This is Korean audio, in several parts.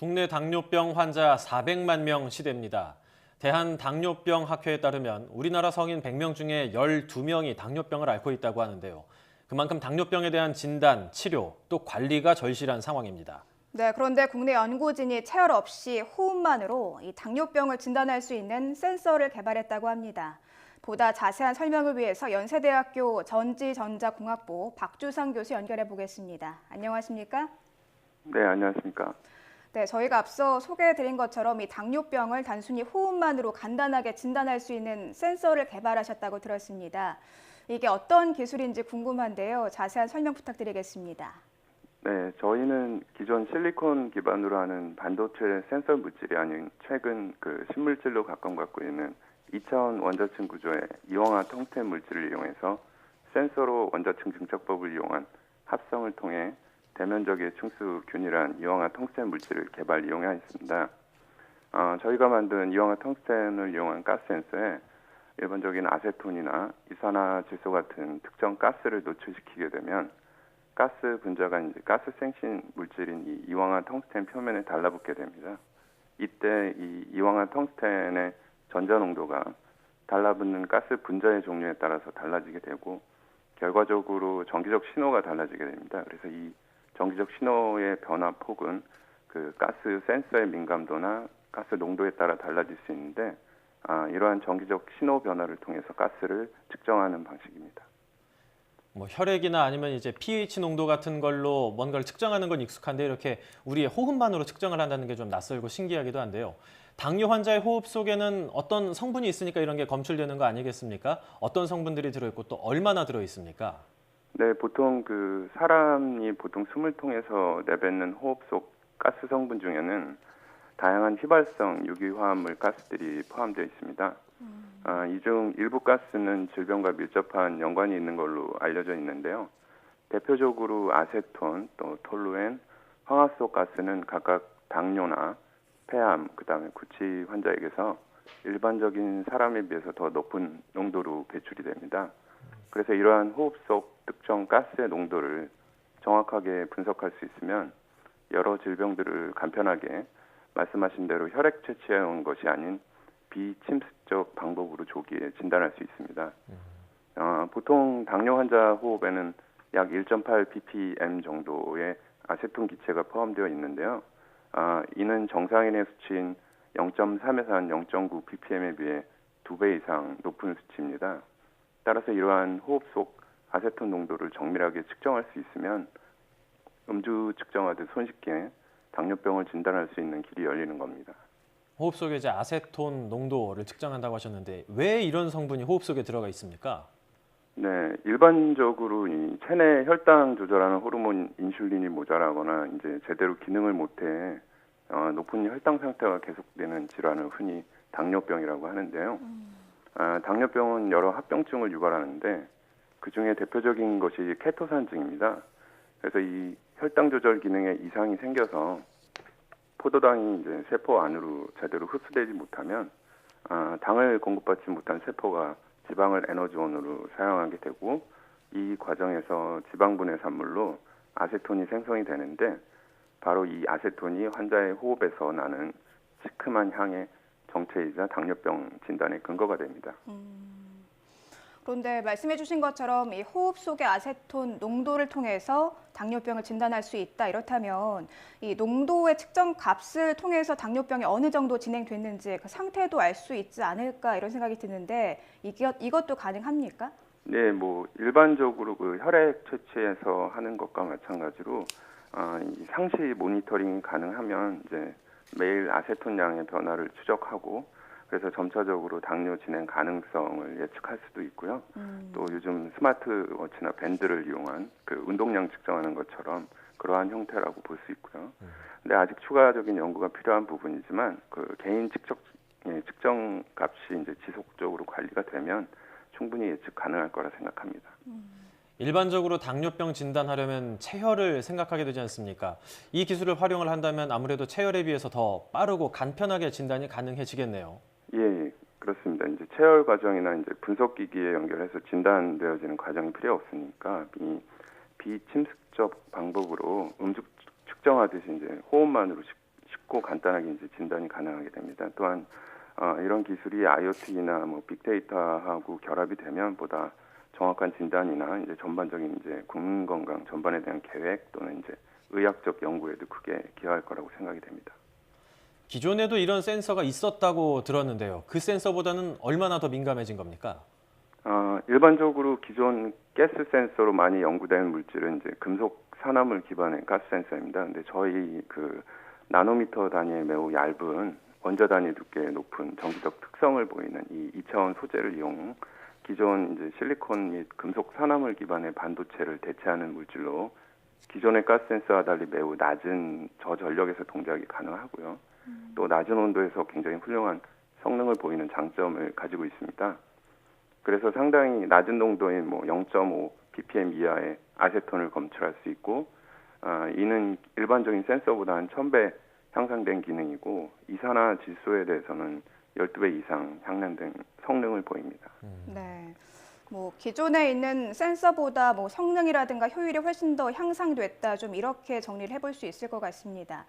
국내 당뇨병 환자 400만 명 시대입니다. 대한당뇨병학회에 따르면 우리나라 성인 100명 중에 12명이 당뇨병을 앓고 있다고 하는데요. 그만큼 당뇨병에 대한 진단, 치료, 또 관리가 절실한 상황입니다. 네, 그런데 국내 연구진이 체열 없이 호흡만으로 이 당뇨병을 진단할 수 있는 센서를 개발했다고 합니다. 보다 자세한 설명을 위해서 연세대학교 전지전자공학부 박주상 교수 연결해 보겠습니다. 안녕하십니까? 네, 안녕하십니까. 네, 저희가 앞서 소개해드린 것처럼 이 당뇨병을 단순히 호흡만으로 간단하게 진단할 수 있는 센서를 개발하셨다고 들었습니다. 이게 어떤 기술인지 궁금한데요. 자세한 설명 부탁드리겠습니다. 네, 저희는 기존 실리콘 기반으로 하는 반도체 센서 물질이 아닌 최근 신물질로 가까움갖고 있는 2차원 원자층 구조의 이용화 텅스텐 물질을 이용해서 센서로 원자층 증척법을 이용한 합성을 통해 대면적의 층수 균일한 이용화 텅스텐 물질을 개발 이용하였습니다. 저희가 만든 이용화 텅스텐을 이용한 가스 센서에 일반적인 아세톤이나 이산화질소 같은 특정 가스를 노출시키게 되면 가스 분자가 가스 생신 물질인 이 이황화 텅스텐 표면에 달라붙게 됩니다. 이때 이 이황화 텅스텐의 전자 농도가 달라붙는 가스 분자의 종류에 따라서 달라지게 되고 결과적으로 전기적 신호가 달라지게 됩니다. 그래서 이 전기적 신호의 변화 폭은 가스 센서의 민감도나 가스 농도에 따라 달라질 수 있는데 이러한 전기적 신호 변화를 통해서 가스를 측정하는 방식입니다. 혈액이나 아니면 이제 pH 농도 같은 걸로 뭔가를 측정하는 건 익숙한데 이렇게 우리의 호흡만으로 측정을 한다는 게 좀 낯설고 신기하기도 한데요. 당뇨 환자의 호흡 속에는 어떤 성분이 있으니까 이런 게 검출되는 거 아니겠습니까? 어떤 성분들이 들어있고 또 얼마나 들어있습니까? 네, 보통 사람이 보통 숨을 통해서 내뱉는 호흡 속 가스 성분 중에는 다양한 휘발성 유기화합물 가스들이 포함되어 있습니다. 이 중 일부 가스는 질병과 밀접한 연관이 있는 걸로 알려져 있는데요. 대표적으로 아세톤, 또 톨루엔, 황화소 가스는 각각 당뇨나 폐암, 그다음에 구취 환자에게서 일반적인 사람에 비해서 더 높은 농도로 배출이 됩니다. 그래서 이러한 호흡 속 특정 가스의 농도를 정확하게 분석할 수 있으면 여러 질병들을 간편하게 말씀하신 대로 혈액 채취해온 것이 아닌 비침습적 방법으로 조기에 진단할 수 있습니다. 보통 당뇨 환자 호흡에는 약 1.8 ppm 정도의 아세톤 기체가 포함되어 있는데요. 이는 정상인의 수치인 0.3에서 한 0.9 ppm에 비해 2배 이상 높은 수치입니다. 따라서 이러한 호흡 속 아세톤 농도를 정밀하게 측정할 수 있으면 음주 측정하듯 손쉽게 당뇨병을 진단할 수 있는 길이 열리는 겁니다. 호흡 속에 이제 아세톤 농도를 측정한다고 하셨는데 왜 이런 성분이 호흡 속에 들어가 있습니까? 네, 일반적으로 이 체내 혈당 조절하는 호르몬 인슐린이 모자라거나 이제 제대로 기능을 못해 높은 혈당 상태가 계속되는 질환을 흔히 당뇨병이라고 하는데요. 당뇨병은 여러 합병증을 유발하는데 그 중에 대표적인 것이 케토산증입니다. 그래서 이 혈당 조절 기능에 이상이 생겨서 포도당이 이제 세포 안으로 제대로 흡수되지 못하면 당을 공급받지 못한 세포가 지방을 에너지원으로 사용하게 되고 이 과정에서 지방분해 산물로 아세톤이 생성이 되는데 바로 이 아세톤이 환자의 호흡에서 나는 시큼한 향의 정체이자 당뇨병 진단의 근거가 됩니다. 그런데 말씀해 주신 것처럼 이 호흡 속의 아세톤 농도를 통해서 당뇨병을 진단할 수 있다. 이렇다면 이 농도의 측정 값을 통해서 당뇨병이 어느 정도 진행됐는지 그 상태도 알 수 있지 않을까 이런 생각이 드는데 이것도 가능합니까? 네, 일반적으로 혈액 채취에서 하는 것과 마찬가지로 이 상시 모니터링이 가능하면 이제 매일 아세톤 양의 변화를 추적하고 그래서 점차적으로 당뇨 진행 가능성을 예측할 수도 있고요. 또 요즘 스마트워치나 밴드를 이용한 운동량 측정하는 것처럼 그러한 형태라고 볼 수 있고요. 근데 아직 추가적인 연구가 필요한 부분이지만 개인 측정 값이 이제 지속적으로 관리가 되면 충분히 예측 가능할 거라 생각합니다. 일반적으로 당뇨병 진단하려면 체혈을 생각하게 되지 않습니까? 이 기술을 활용을 한다면 아무래도 체혈에 비해서 더 빠르고 간편하게 진단이 가능해지겠네요. 예, 그렇습니다. 이제 체열 과정이나 이제 분석 기기에 연결해서 진단되어지는 과정이 필요 없으니까 이 비침습적 방법으로 음주 측정하듯이 이제 호흡만으로 쉽고 간단하게 이제 진단이 가능하게 됩니다. 또한 이런 기술이 IoT나 뭐 빅데이터하고 결합이 되면 보다 정확한 진단이나 이제 전반적인 이제 국민 건강 전반에 대한 계획 또는 이제 의학적 연구에도 크게 기여할 거라고 생각이 됩니다. 기존에도 이런 센서가 있었다고 들었는데요. 그 센서보다는 얼마나 더 민감해진 겁니까? 일반적으로 기존 가스 센서로 많이 연구된 물질은 이제 금속 산화물 기반의 가스 센서입니다. 근데 저희 그 나노미터 단위의 매우 얇은 원자 단위 두께의 높은 전기적 특성을 보이는 이 2차원 소재를 이용 기존 이제 실리콘 및 금속 산화물 기반의 반도체를 대체하는 물질로 기존의 가스 센서와 달리 매우 낮은 저전력에서 동작이 가능하고요. 또 낮은 온도에서 굉장히 훌륭한 성능을 보이는 장점을 가지고 있습니다. 그래서 상당히 낮은 농도인 뭐 0.5 ppm 이하의 아세톤을 검출할 수 있고, 이는 일반적인 센서보다 한 1000배 향상된 기능이고 이산화 질소에 대해서는 12배 이상 향상된 성능을 보입니다. 네. 뭐 기존에 있는 센서보다 뭐 성능이라든가 효율이 훨씬 더 향상됐다. 좀 이렇게 정리를 해볼 수 있을 것 같습니다.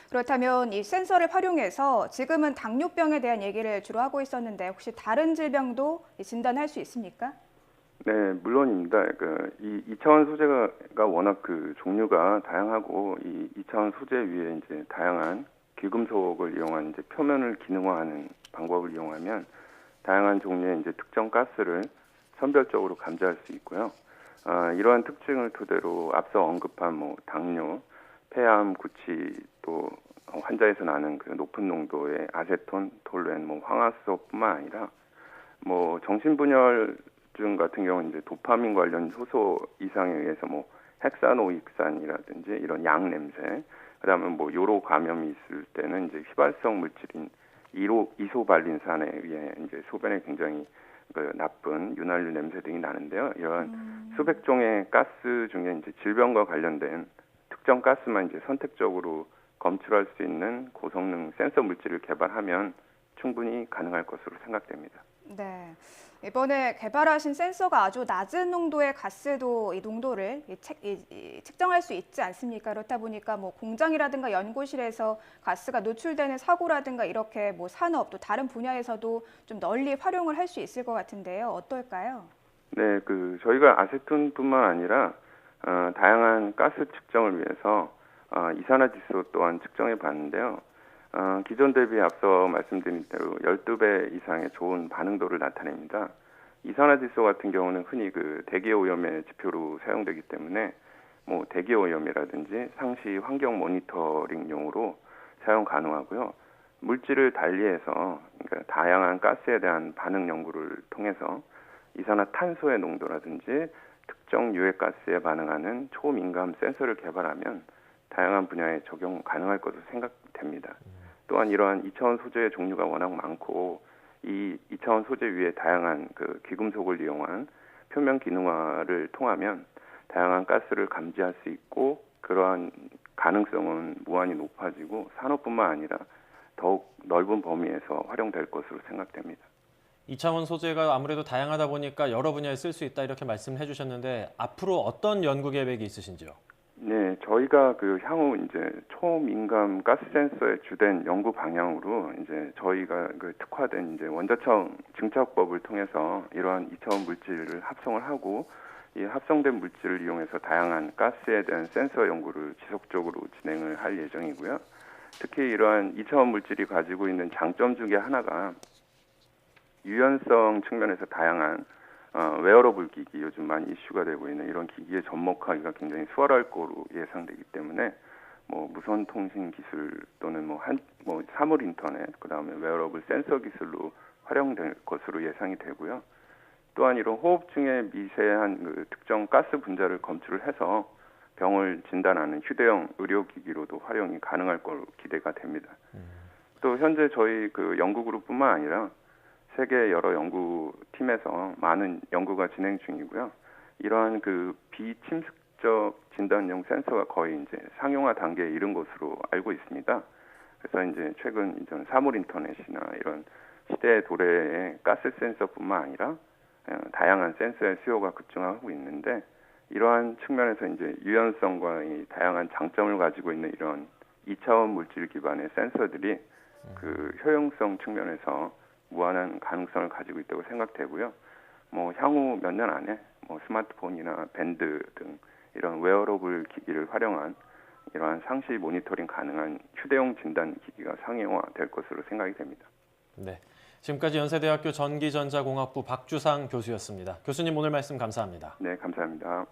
그렇다면 이 센서를 활용해서 지금은 당뇨병에 대한 얘기를 주로 하고 있었는데 혹시 다른 질병도 진단할 수 있습니까? 네, 물론입니다. 이 2차원 소재가 워낙 그 종류가 다양하고 이 2차원 소재 위에 이제 다양한 귀금속을 이용한 이제 표면을 기능화하는 방법을 이용하면 다양한 종류의 이제 특정 가스를 선별적으로 감지할 수 있고요. 이러한 특징을 토대로 앞서 언급한 뭐 당뇨, 폐암, 구취 또 환자에서 나는 그 높은 농도의 아세톤, 톨루엔, 뭐 황화수소뿐만 아니라 뭐 정신분열증 같은 경우는 이제 도파민 관련 효소 이상에 의해서 뭐 헥사노익산이라든지 이런 양 냄새, 그다음에 뭐 요로 감염이 있을 때는 이제 휘발성 물질인 이소발린산에 의해 이제 소변에 굉장히 그 나쁜 윤활유 냄새 등이 나는데요. 이런 수백 종의 가스 중에 이제 질병과 관련된 특정 가스만 이제 선택적으로 검출할 수 있는 고성능 센서 물질을 개발하면 충분히 가능할 것으로 생각됩니다. 네. 이번에 개발하신 센서가 아주 낮은 농도의 가스도 이 농도를 측정할 수 있지 않습니까? 그렇다 보니까 뭐 공장이라든가 연구실에서 가스가 노출되는 사고라든가 이렇게 뭐 산업 또 다른 분야에서도 좀 널리 활용을 할 수 있을 것 같은데요. 어떨까요? 네, 저희가 아세톤뿐만 아니라 다양한 가스 측정을 위해서 이산화질소 또한 측정해 봤는데요. 기존 대비 앞서 말씀드린 대로 12배 이상의 좋은 반응도를 나타냅니다. 이산화질소 같은 경우는 흔히 그 대기 오염의 지표로 사용되기 때문에 뭐 대기 오염이라든지 상시 환경 모니터링용으로 사용 가능하고요. 물질을 달리해서 그러니까 다양한 가스에 대한 반응 연구를 통해서 이산화탄소의 농도라든지 특정 유해 가스에 반응하는 초민감 센서를 개발하면 다양한 분야에 적용 가능할 것으로 생각됩니다. 또한 이러한 2차원 소재의 종류가 워낙 많고 이 2차원 소재 위에 다양한 그 귀금속을 이용한 표면 기능화를 통하면 다양한 가스를 감지할 수 있고 그러한 가능성은 무한히 높아지고 산업뿐만 아니라 더욱 넓은 범위에서 활용될 것으로 생각됩니다. 2차원 소재가 아무래도 다양하다 보니까 여러 분야에 쓸 수 있다 이렇게 말씀해 주셨는데 앞으로 어떤 연구 계획이 있으신지요? 네, 저희가 향후 이제 초민감 가스 센서의 주된 연구 방향으로 이제 저희가 특화된 이제 원자청 증착법을 통해서 이러한 2차원 물질을 합성을 하고 이 합성된 물질을 이용해서 다양한 가스에 대한 센서 연구를 지속적으로 진행을 할 예정이고요. 특히 이러한 2차원 물질이 가지고 있는 장점 중에 하나가 유연성 측면에서 다양한 웨어러블 기기, 요즘 많이 이슈가 되고 있는 이런 기기에 접목하기가 굉장히 수월할 거로 예상되기 때문에 뭐 무선 통신 기술 또는 뭐 사물 인터넷, 그다음에 웨어러블 센서 기술로 활용될 것으로 예상이 되고요. 또한 이런 호흡중의 미세한 특정 가스 분자를 검출을 해서 병을 진단하는 휴대용 의료기기로도 활용이 가능할 걸로 기대가 됩니다. 또 현재 저희 연구 그룹뿐만 아니라 세계 여러 연구팀에서 많은 연구가 진행 중이고요. 이러한 비침습적 진단용 센서가 거의 이제 상용화 단계에 이른 것으로 알고 있습니다. 그래서 이제 최근 이전 사물 인터넷이나 이런 시대의 도래의 가스 센서뿐만 아니라 다양한 센서의 수요가 급증하고 있는데 이러한 측면에서 이제 유연성과 이 다양한 장점을 가지고 있는 이런 2차원 물질 기반의 센서들이 그 효용성 측면에서 무한한 가능성을 가지고 있다고 생각되고요. 뭐 향후 몇 년 안에 뭐 스마트폰이나 밴드 등 이런 웨어러블 기기를 활용한 이러한 상시 모니터링 가능한 휴대용 진단 기기가 상용화될 것으로 생각이 됩니다. 네, 지금까지 연세대학교 전기전자공학부 박주상 교수였습니다. 교수님 오늘 말씀 감사합니다. 네, 감사합니다.